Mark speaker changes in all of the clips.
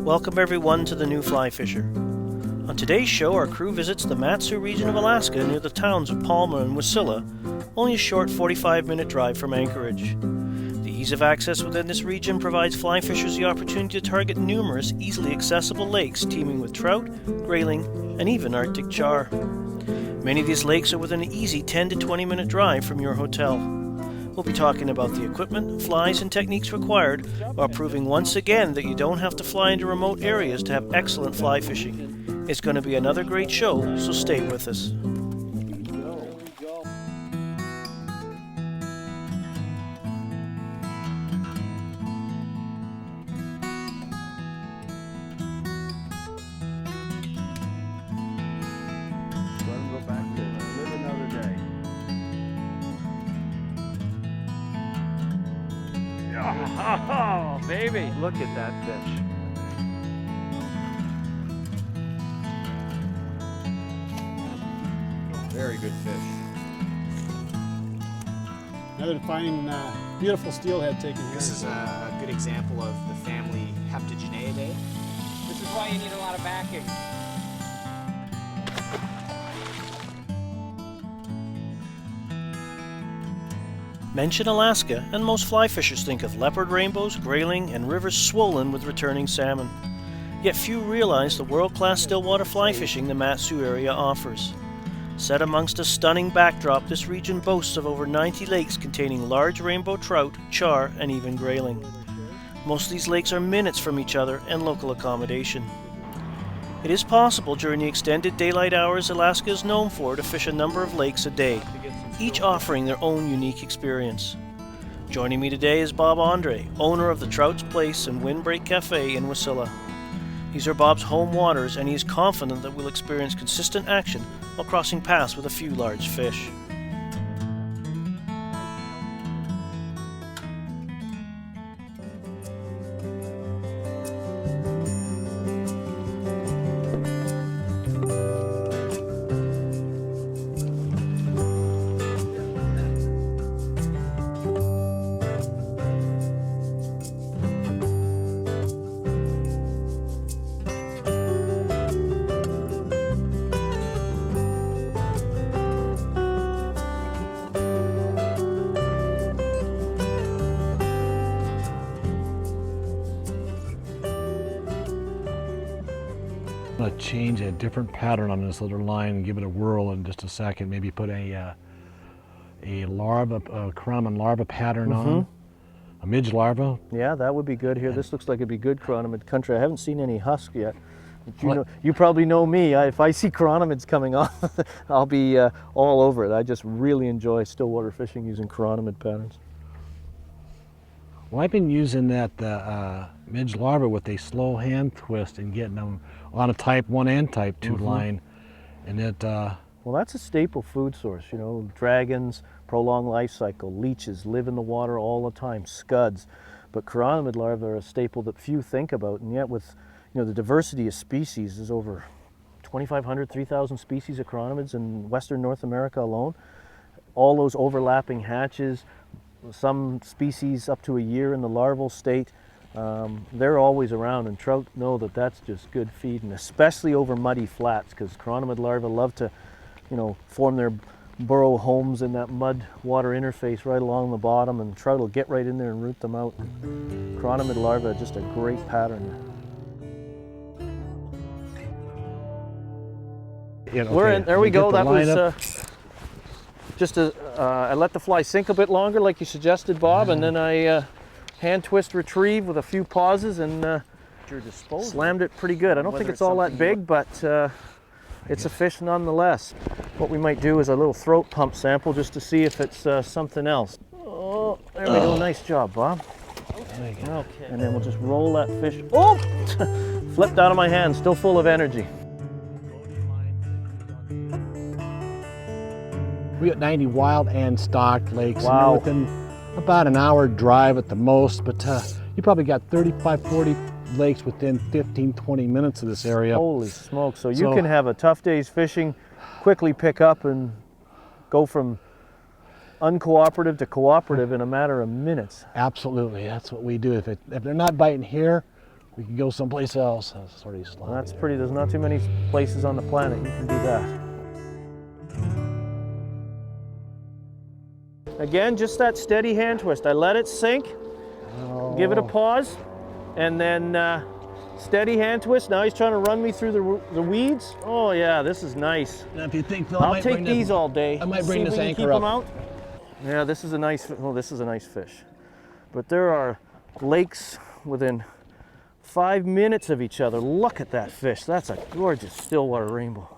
Speaker 1: Welcome everyone to the New Fly Fisher. On today's show, our crew visits the Mat-Su region of Alaska near the towns of Palmer and Wasilla, only a short 45-minute drive from Anchorage. The ease of access within this region provides fly fishers the opportunity to target numerous easily accessible lakes teeming with trout, grayling, and even Arctic char. Many of these lakes are within an easy 10 to 20 minute drive from your hotel. We'll be talking about the equipment, flies, and techniques required while proving once again that you don't have to fly into remote areas to have excellent fly fishing. It's going to be another great show, so stay with us.
Speaker 2: Oh, baby, look at that fish. Very good fish.
Speaker 3: Another fine, beautiful steelhead taken here.
Speaker 4: This is a good example of the family Heptageneidae.
Speaker 2: This is why you need a lot of backing.
Speaker 1: Mention Alaska, and most fly fishers think of leopard rainbows, grayling, and rivers swollen with returning salmon. Yet few realize the world-class stillwater fly fishing the Mat-Su area offers. Set amongst a stunning backdrop, this region boasts of over 90 lakes containing large rainbow trout, char, and even grayling. Most of these lakes are minutes from each other and local accommodation. It is possible during the extended daylight hours Alaska is known for to fish a number of lakes a day, each offering their own unique experience. Joining me today is Bob Andre, owner of the Trout's Place and Windbreak Cafe in Wasilla. These are Bob's home waters, and he is confident that we'll experience consistent action while crossing paths with a few large fish.
Speaker 5: I'm going to change a different pattern on this little line and give it a whirl in just a second. Maybe put a larva, a chironomid larva pattern on, a midge larva.
Speaker 1: Yeah, that would be good here. This looks like it'd be good chironomid country. I haven't seen any husk yet. But you probably know me. If I see chironomids coming off, I'll be all over it. I just really enjoy stillwater fishing using chironomid patterns.
Speaker 5: Well, I've been using that midge larva with a slow hand twist and getting them on a type 1 and type 2 line. And it,
Speaker 1: well, that's a staple food source. You know, dragons, prolonged life cycle, leeches live in the water all the time, scuds. But chironomid larvae are a staple that few think about, and yet with the diversity of species, there's over 2,500, 3,000 species of chironomids in Western North America alone. All those overlapping hatches, some species up to a year in the larval state, they're always around, and trout know that that's just good feeding, especially over muddy flats, because chironomid larvae love to, form their burrow homes in that mud-water interface right along the bottom, and trout will get right in there and root them out. Chironomid larvae are just a great pattern. We're in. There we go. That was I let the fly sink a bit longer, like you suggested, Bob, and then I hand twist retrieve with a few pauses and slammed it pretty good. I don't think it's all that big, but it's a fish nonetheless. What we might do is a little throat pump sample just to see if it's something else. Oh, there we go. Nice job, Bob. Okay. And then we'll just roll that fish. Oh! Flipped out of my hand, still full of energy.
Speaker 5: We got 90 wild and stocked lakes.
Speaker 1: Wow.
Speaker 5: Within about an hour drive at the most, but you probably got 35, 40 lakes within 15, 20 minutes of this area.
Speaker 1: Holy smoke. So you can have a tough day's fishing, quickly pick up and go from uncooperative to cooperative in a matter of minutes.
Speaker 5: Absolutely, that's what we do. If they're not biting here, we can go someplace else. That's sort of slow.
Speaker 1: Well, that's pretty, there's not too many places on the planet you can do that. Again, just that steady hand twist. I let it sink, give it a pause, and then steady hand twist. Now he's trying to run me through the weeds. Oh yeah, this is nice.
Speaker 5: Now, if you think, Phil,
Speaker 1: I'll take these all day.
Speaker 5: I might bring this anchor
Speaker 1: keep
Speaker 5: up.
Speaker 1: them out. Yeah, this is a nice, well, this is a nice fish. But there are lakes within 5 minutes of each other. Look at that fish. That's a gorgeous Stillwater rainbow.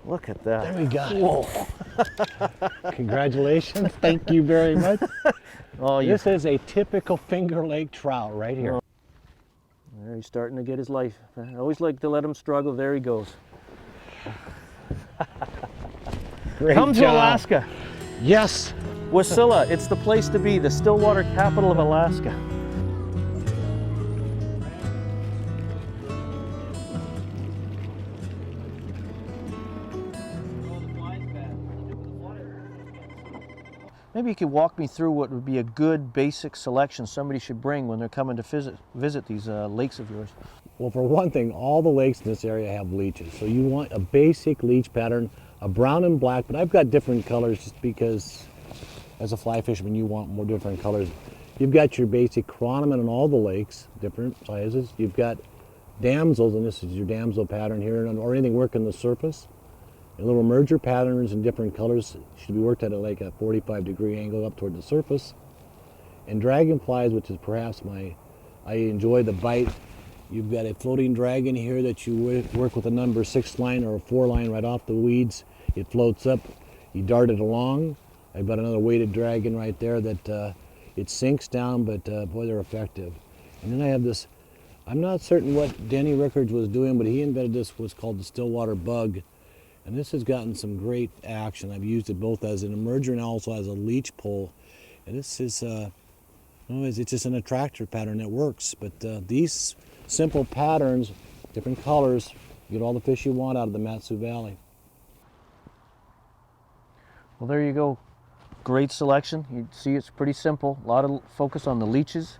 Speaker 1: Look at that.
Speaker 5: There we go.
Speaker 1: Whoa.
Speaker 5: Congratulations. Thank you very much.
Speaker 1: Oh,
Speaker 5: This is a typical Finger Lake trout right here.
Speaker 1: There, he's starting to get his life. I always like to let him struggle. There he goes.
Speaker 5: Great
Speaker 1: Come to
Speaker 5: job.
Speaker 1: Alaska.
Speaker 5: Yes.
Speaker 1: Wasilla, it's the place to be, the Stillwater capital of Alaska. Maybe you could walk me through what would be a good basic selection somebody should bring when they're coming to visit these lakes of yours.
Speaker 5: Well, for one thing, all the lakes in this area have leeches. So you want a basic leech pattern, a brown and black, but I've got different colors just because as a fly fisherman, you want more different colors. You've got your basic Chironomid in all the lakes, different sizes. You've got Damsels, and this is your Damsel pattern here, or anything working the surface. And little merger patterns in different colors should be worked at like a 45-degree angle up toward the surface. And dragonflies, which is perhaps I enjoy the bite. You've got a floating dragon here that you work with a number 6 line or a 4 line right off the weeds. It floats up, you dart it along. I've got another weighted dragon right there that it sinks down, but boy, they're effective. And then I have this, I'm not certain what Denny Rickards was doing, but he invented this, what's called the Stillwater bug. And this has gotten some great action. I've used it both as an emerger and also as a leech pole. And this is, it's just an attractor pattern that works. But these simple patterns, different colors, you get all the fish you want out of the Matsu Valley.
Speaker 1: Well, there you go. Great selection. You see it's pretty simple. A lot of focus on the leeches,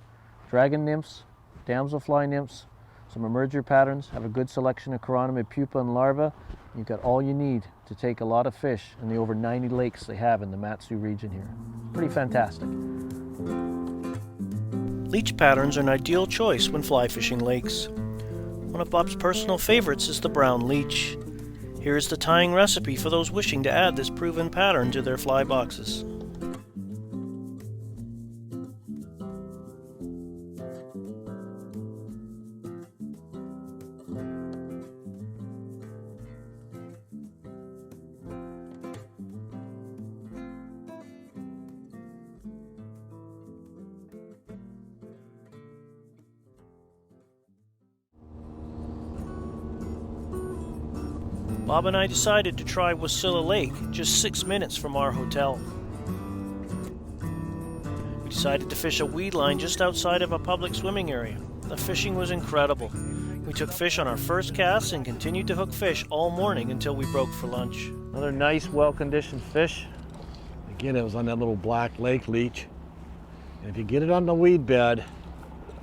Speaker 1: dragon nymphs, damsel fly nymphs, some emerger patterns. Have a good selection of Chironomid pupa and larvae. You've got all you need to take a lot of fish in the over 90 lakes they have in the Matsu region here. Pretty fantastic. Leech patterns are an ideal choice when fly fishing lakes. One of Bob's personal favorites is the brown leech. Here is the tying recipe for those wishing to add this proven pattern to their fly boxes. Bob and I decided to try Wasilla Lake, just 6 minutes from our hotel. We decided to fish a weed line just outside of a public swimming area. The fishing was incredible. We took fish on our first cast and continued to hook fish all morning until we broke for lunch. Another nice, well-conditioned fish.
Speaker 5: Again, it was on that little black lake leech. And if you get it on the weed bed,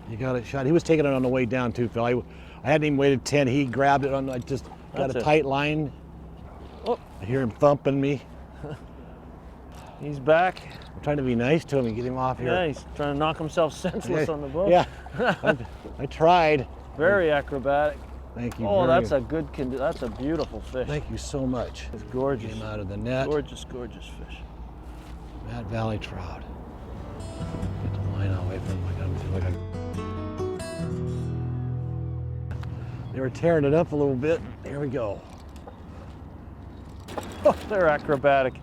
Speaker 5: you got it shot. He was taking it on the way down too, Phil. I hadn't even waited 10. He grabbed it on, I just got
Speaker 1: That's
Speaker 5: a
Speaker 1: it.
Speaker 5: tight line.
Speaker 1: Oh,
Speaker 5: I hear him thumping me.
Speaker 1: he's back.
Speaker 5: I'm trying to be nice to him and get him off here.
Speaker 1: Yeah, he's trying to knock himself senseless on the boat.
Speaker 5: Yeah, I tried.
Speaker 1: Very acrobatic.
Speaker 5: Thank you.
Speaker 1: Oh,
Speaker 5: very
Speaker 1: that's a good, that's a beautiful fish.
Speaker 5: Thank you so much.
Speaker 1: It's gorgeous.
Speaker 5: Get him out of the net.
Speaker 1: Gorgeous, gorgeous fish.
Speaker 5: Matt Valley trout. Get the line away from him. They were tearing it up a little bit. Here we go.
Speaker 1: Oh, they're acrobatic.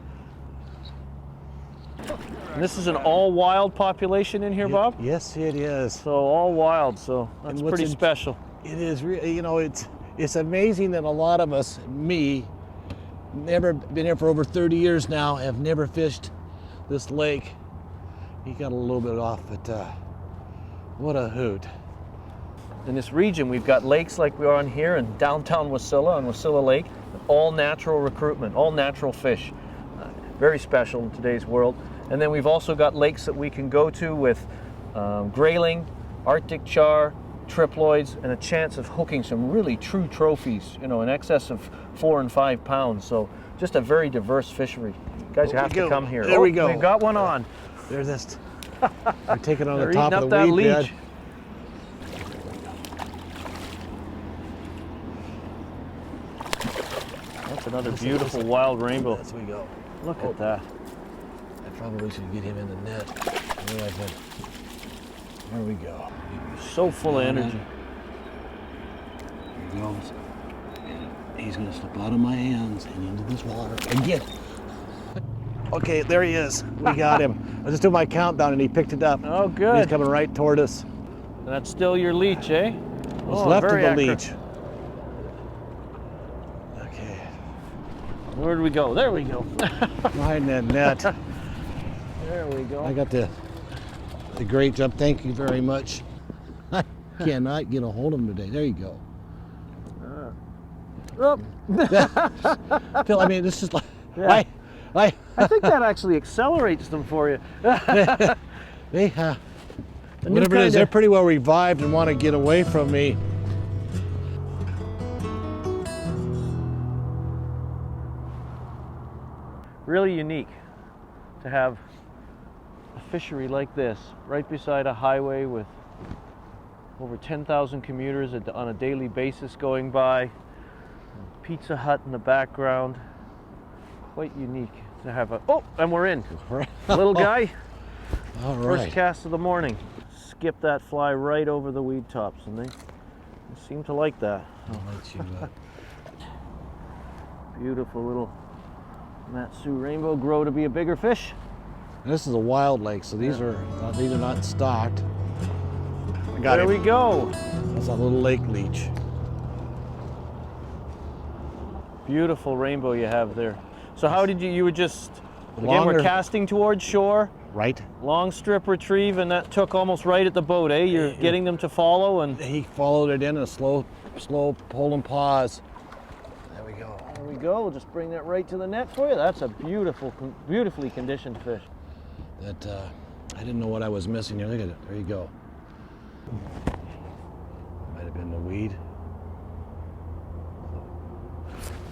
Speaker 1: And this is an all-wild population in here, Bob?
Speaker 5: Yes, it is.
Speaker 1: So all wild, so that's
Speaker 5: And what's
Speaker 1: pretty special.
Speaker 5: It is really, you know, it's amazing that a lot of us, me, never been here for over 30 years now, have never fished this lake. He got a little bit off, but what a hoot.
Speaker 1: In this region, we've got lakes like we are on here in downtown Wasilla on Wasilla Lake, all natural recruitment, all natural fish. very special in today's world. And then we've also got lakes that we can go to with grayling, Arctic char, triploids, and a chance of hooking some really true trophies, you know, in excess of 4 and 5 pounds. So just a very diverse fishery. You guys have to come here.
Speaker 5: There we go.
Speaker 1: We've got one on.
Speaker 5: There's this. We're taking on
Speaker 1: They're
Speaker 5: the top
Speaker 1: eating
Speaker 5: of
Speaker 1: up
Speaker 5: the
Speaker 1: that
Speaker 5: weed bed.
Speaker 1: leech. That's another beautiful wild rainbow.
Speaker 5: As we go.
Speaker 1: Look at that.
Speaker 5: I probably should get him in the net. There we go.
Speaker 1: So full of energy.
Speaker 5: Here he goes. And he's going to slip out of my hands and into this water again. Okay, there he is. We got him. I just did my countdown and he picked it up.
Speaker 1: Oh, good.
Speaker 5: He's coming right toward us.
Speaker 1: That's still your leech, eh?
Speaker 5: What's left of
Speaker 1: very
Speaker 5: the
Speaker 1: accurate.
Speaker 5: leech. Okay.
Speaker 1: Where do we go? There we go.
Speaker 5: Behind that net.
Speaker 1: There we go.
Speaker 5: I got the great jump. Thank you very much. I cannot get a hold of him today. There you go. Phil, I mean, this is like,
Speaker 1: Yeah.
Speaker 5: I
Speaker 1: think that actually accelerates them for you.
Speaker 5: they, whatever it is, they're pretty well revived and want to get away from me.
Speaker 1: Really unique to have a fishery like this right beside a highway with over 10,000 commuters on a daily basis going by. Pizza Hut in the background. Quite unique to have a, oh, and we're in. Little guy,
Speaker 5: All right.
Speaker 1: first cast of the morning. Skip that fly right over the weed tops, and they seem to like that.
Speaker 5: I'll let you,
Speaker 1: Beautiful little Matsu rainbow grow to be a bigger fish.
Speaker 5: This is a wild lake, so these are not stocked. I got
Speaker 1: There
Speaker 5: him.
Speaker 1: we go.
Speaker 5: That's a little lake leech.
Speaker 1: Beautiful rainbow you have there. So how did you were just, again,
Speaker 5: Longer.
Speaker 1: we're casting towards shore,
Speaker 5: Right.
Speaker 1: long strip retrieve, and that took almost right at the boat, eh? You're getting them to follow, and
Speaker 5: He followed it in a slow pull and pause. There we go.
Speaker 1: there we go. We'll just bring that right to the net for you. That's a beautifully conditioned fish.
Speaker 5: That I didn't know what I was missing here. Look at it. There you go. Might have been the weed.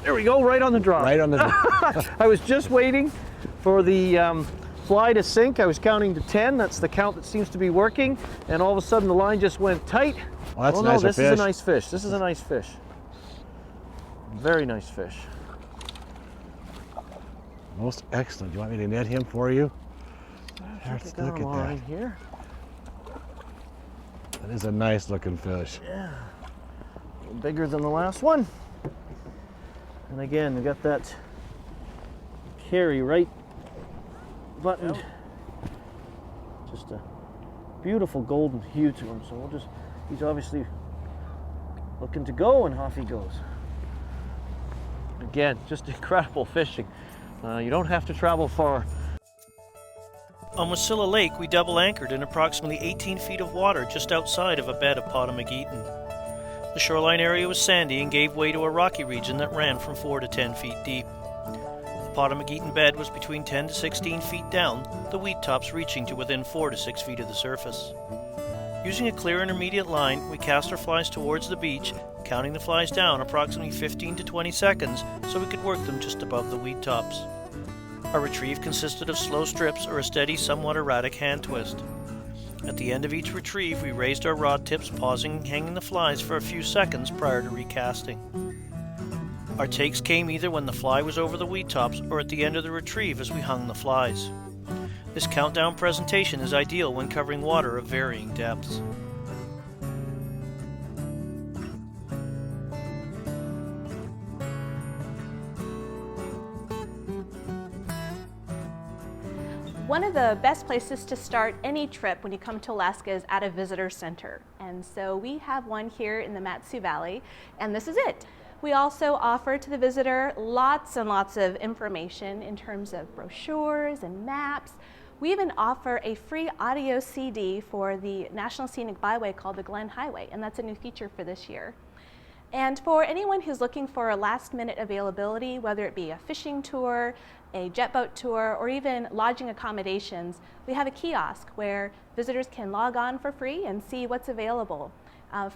Speaker 1: There we go, right on the drop.
Speaker 5: Right on the.
Speaker 1: I was just waiting for the fly to sink. I was counting to 10. That's the count that seems to be working. And all of a sudden the line just went tight.
Speaker 5: Well, that's
Speaker 1: oh
Speaker 5: a
Speaker 1: no,
Speaker 5: nicer
Speaker 1: this is a
Speaker 5: fish.
Speaker 1: nice fish. This is a nice fish. Very nice fish.
Speaker 5: Most excellent. Do you want me to net him for you?
Speaker 1: Let's
Speaker 5: Look at
Speaker 1: line
Speaker 5: that.
Speaker 1: here.
Speaker 5: That is a nice looking fish.
Speaker 1: Yeah. A little bigger than the last one. And again, we got that carry right buttoned. Just a beautiful golden hue to him. So he's obviously looking to go, and off he goes. Again, just incredible fishing. You don't have to travel far. On Wasilla Lake, we double anchored in approximately 18 feet of water just outside of a bed of Potamogeton. The shoreline area was sandy and gave way to a rocky region that ran from 4 to 10 feet deep. The Potamogeton bed was between 10 to 16 feet down, the weed tops reaching to within 4 to 6 feet of the surface. Using a clear intermediate line, we cast our flies towards the beach, counting the flies down approximately 15 to 20 seconds so we could work them just above the weed tops. Our retrieve consisted of slow strips or a steady, somewhat erratic hand twist. At the end of each retrieve, we raised our rod tips, pausing and hanging the flies for a few seconds prior to recasting. Our takes came either when the fly was over the weed tops or at the end of the retrieve as we hung the flies. This countdown presentation is ideal when covering water of varying depths.
Speaker 6: One of the best places to start any trip when you come to Alaska is at a visitor center. And so we have one here in the Matsu Valley, and this is it. We also offer to the visitor lots and lots of information in terms of brochures and maps. We even offer a free audio CD for the National Scenic Byway called the Glen Highway, and that's a new feature for this year. And for anyone who's looking for a last-minute availability, whether it be a fishing tour, a jet boat tour, or even lodging accommodations, we have a kiosk where visitors can log on for free and see what's available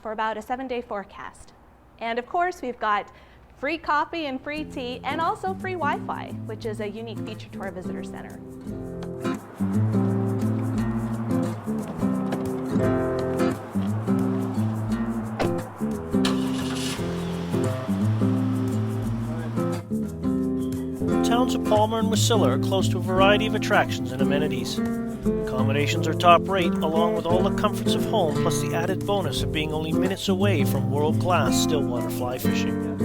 Speaker 6: for about a 7-day forecast. And of course, we've got free coffee and free tea, and also free Wi-Fi, which is a unique feature to our visitor center.
Speaker 1: The towns of Palmer and Wasilla are close to a variety of attractions and amenities. Accommodations are top rate, along with all the comforts of home, plus the added bonus of being only minutes away from world-class Stillwater fly fishing.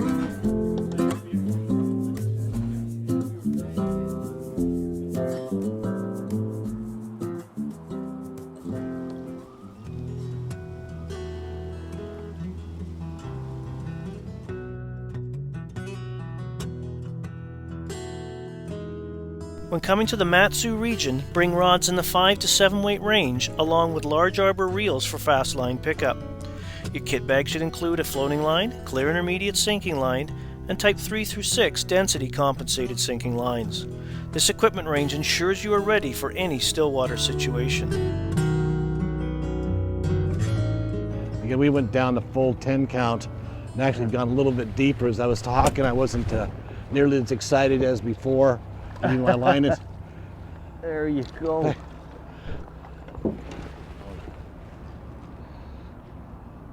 Speaker 1: When coming to the Mat-Su region, bring rods in the 5 to 7 weight range, along with large arbor reels for fast line pickup. Your kit bag should include a floating line, clear intermediate sinking line, and type 3 through 6 density compensated sinking lines. This equipment range ensures you are ready for any Stillwater situation.
Speaker 5: Again, we went down the full 10 count and actually gone a little bit deeper. As I was talking, I wasn't nearly as excited as before. You know, I line it.
Speaker 1: There you go.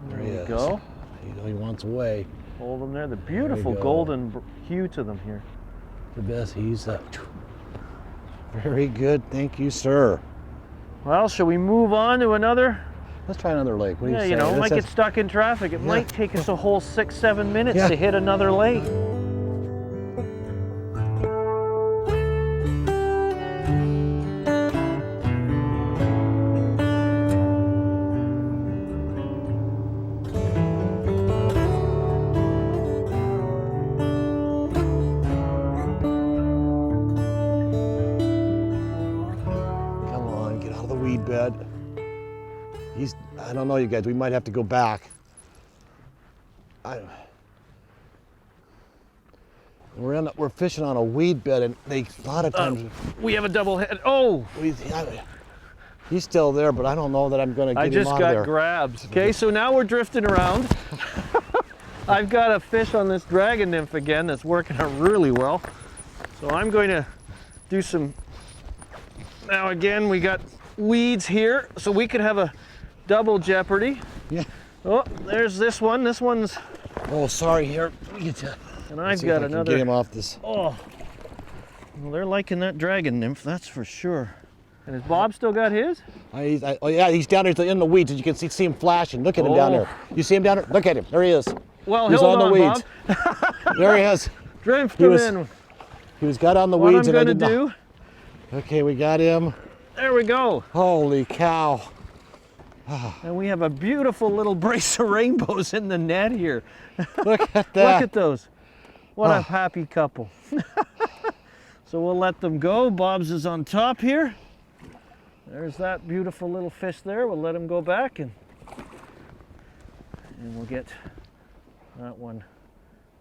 Speaker 5: There he is.
Speaker 1: Go.
Speaker 5: He wants away.
Speaker 1: Hold them there. The beautiful golden hue to them here.
Speaker 5: The best. He's very good. Thank you, sir.
Speaker 1: Well, shall we move on to another?
Speaker 5: Let's try another lake. What do you say?
Speaker 1: You know, might get stuck in traffic. It might take us a whole 6-7 minutes to hit another lake.
Speaker 5: Bed. I don't know, you guys, we might have to go back. We're fishing on a weed bed, and a lot of times
Speaker 1: we have a double head. Oh,
Speaker 5: he's still there, but I don't know that I'm going to get him out of there.
Speaker 1: I just got grabbed. Okay, so now we're drifting around. I've got a fish on this dragon nymph again that's working out really well. So I'm going to do some. Now again, we got weeds here, so we could have a double jeopardy.
Speaker 5: Yeah.
Speaker 1: Oh, there's this one. This one's.
Speaker 5: Oh, sorry. Here, get you.
Speaker 1: And I've got another.
Speaker 5: Get him off this.
Speaker 1: Oh. Well, they're liking that dragon nymph, that's for sure. And has Bob still got his?
Speaker 5: Oh yeah, he's down there in the weeds, and you can see him flashing. Look at him down there. You see him down there? Look at him. There he is.
Speaker 1: Well,
Speaker 5: he's
Speaker 1: hold
Speaker 5: on the weeds.
Speaker 1: Bob.
Speaker 5: There he is.
Speaker 1: Drift him in.
Speaker 5: He was got on the
Speaker 1: what
Speaker 5: weeds,
Speaker 1: I'm
Speaker 5: and
Speaker 1: gonna do.
Speaker 5: Okay, we got him.
Speaker 1: There we go.
Speaker 5: Holy cow.
Speaker 1: And we have a beautiful little brace of rainbows in the net here.
Speaker 5: Look at that.
Speaker 1: Look at those. What a happy couple. So we'll let them go. Bob's is on top here. There's that beautiful little fish there. We'll let him go back, and we'll get that one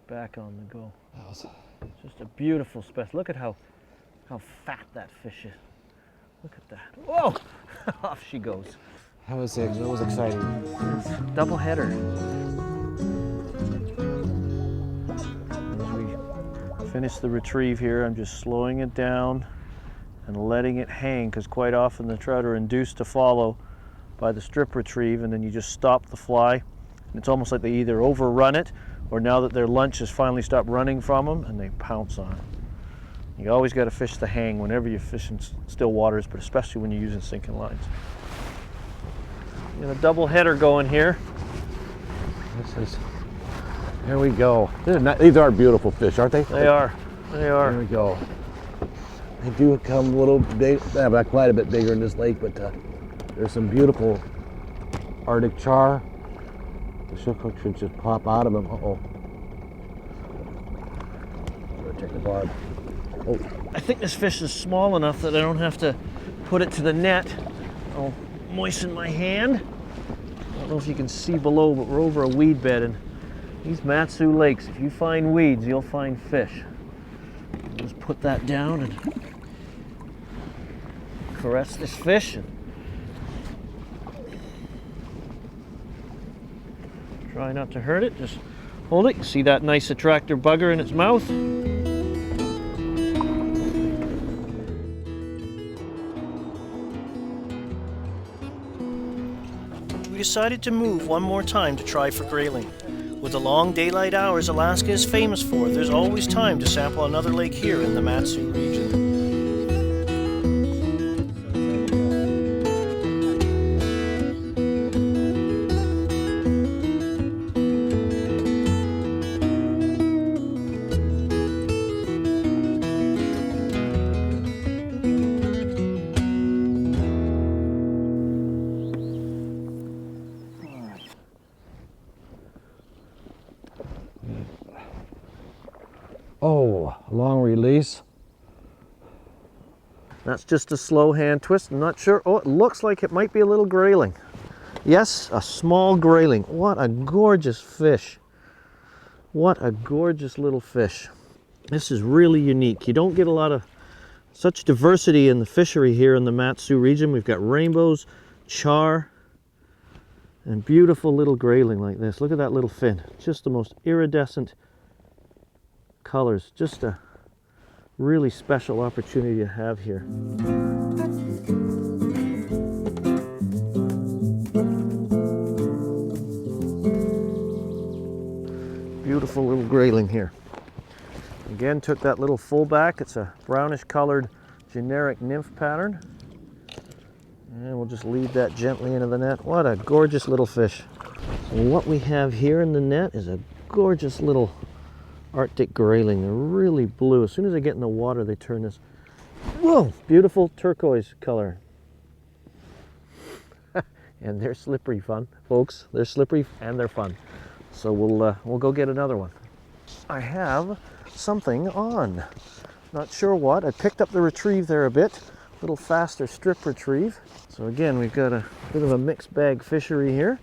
Speaker 1: back on the go. It's just a beautiful specimen. Look at how fat that fish is. Look at that. Whoa! Off she goes.
Speaker 5: That was exciting.
Speaker 1: Double header. As we finish the retrieve here, I'm just slowing it down and letting it hang, because quite often the trout are induced to follow by the strip retrieve, and then you just stop the fly. And it's almost like they either overrun it, or now that their lunch has finally stopped running from them, and they pounce on it. You always got to fish the hang whenever you're fishing still waters, but especially when you're using sinking lines. Got a double header going here.
Speaker 5: Here we go. These are beautiful fish, aren't they?
Speaker 1: They are. They are.
Speaker 5: Here we go. They do come a little big, quite a bit bigger in this lake, but there's some beautiful Arctic char. The shook hook should just pop out of them. Uh-oh. Check the barb. Oh.
Speaker 1: I think this fish is small enough that I don't have to put it to the net. I'll moisten my hand. I don't know if you can see below, but we're over a weed bed, and these Mat-Su lakes, if you find weeds, you'll find fish. Just put that down and caress this fish. And try not to hurt it. Just hold it. You see that nice attractor bugger in its mouth? We decided to move one more time to try for grayling. With the long daylight hours Alaska is famous for, there's always time to sample another lake here in the Mat-Su region.
Speaker 5: Oh, long release.
Speaker 1: That's just a slow hand twist. I'm not sure. Oh, it looks like it might be a little grayling. Yes, a small grayling. What a gorgeous fish. What a gorgeous little fish. This is really unique. You don't get a lot of such diversity in the fishery here in the Mat-Su region. We've got rainbows, char, and beautiful little grayling like this. Look at that little fin. Just the most iridescent colors. Just a really special opportunity to have here. Beautiful little grayling here. Again, took that little fullback. It's a brownish colored generic nymph pattern. And we'll just lead that gently into the net. What a gorgeous little fish. So what we have here in the net is a gorgeous little Arctic grayling. They're really blue. As soon as they get in the water, they turn this, whoa, beautiful turquoise color. And they're slippery fun, folks. They're slippery and they're fun. So we'll go get another one. I have something on. Not sure what. I picked up the retrieve there a bit. A little faster strip retrieve. So again, we've got a bit of a mixed bag fishery here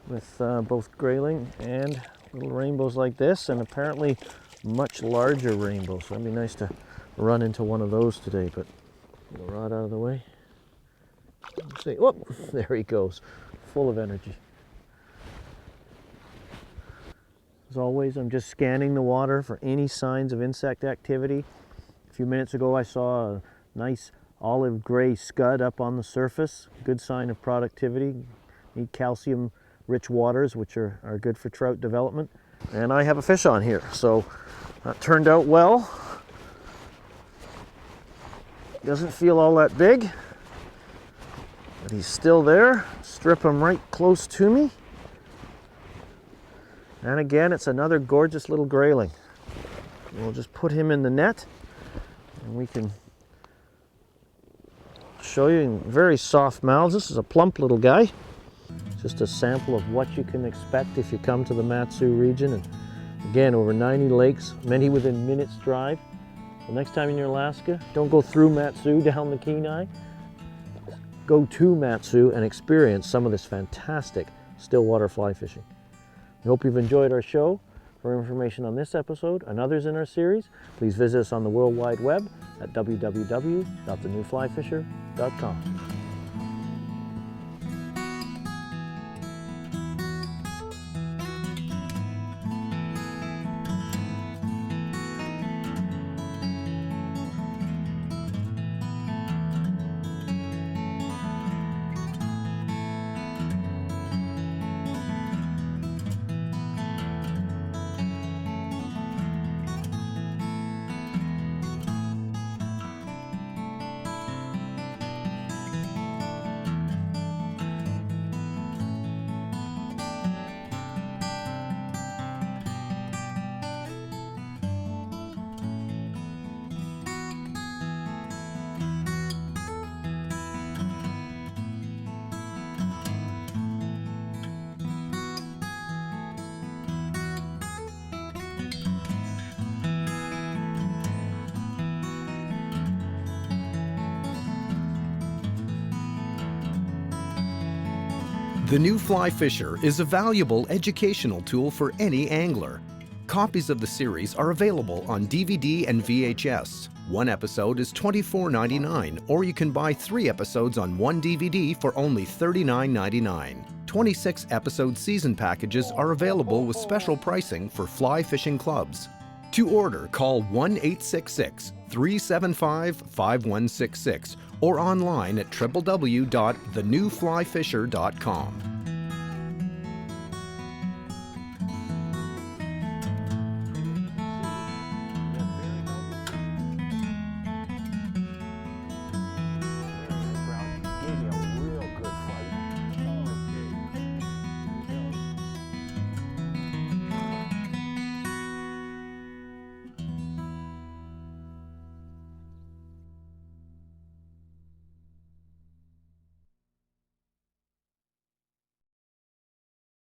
Speaker 1: with both grayling and little rainbows like this, and apparently much larger rainbows. So it'd be nice to run into one of those today, but get the rod out of the way. Let's see. Oh, there he goes, full of energy. As always, I'm just scanning the water for any signs of insect activity. A few minutes ago, I saw a nice olive gray scud up on the surface. Good sign of productivity. Need calcium rich waters, which are good for trout development. And I have a fish on here, so that turned out well. Doesn't feel all that big, but he's still there. Strip him right close to me. And again, it's another gorgeous little grayling. We'll just put him in the net, and we can show you in very soft mouths. This is a plump little guy. Just a sample of what you can expect if you come to the Mat-Su region. And again, over 90 lakes, many within minutes drive. The next time you're in Alaska, don't go through Mat-Su down the Kenai. Go to Mat-Su and experience some of this fantastic stillwater fly fishing. We hope you've enjoyed our show. For information on this episode and others in our series, please visit us on the World Wide Web at www.thenewflyfisher.com.
Speaker 7: The new Fly Fisher is a valuable educational tool for any angler. Copies of the series are available on DVD and VHS. One episode is $24.99, or you can buy 3 episodes on one DVD for only $39.99. 26 episode season packages are available with special pricing for fly fishing clubs. To order, call 1-866-375-5166 or online at www.thenewflyfisher.com.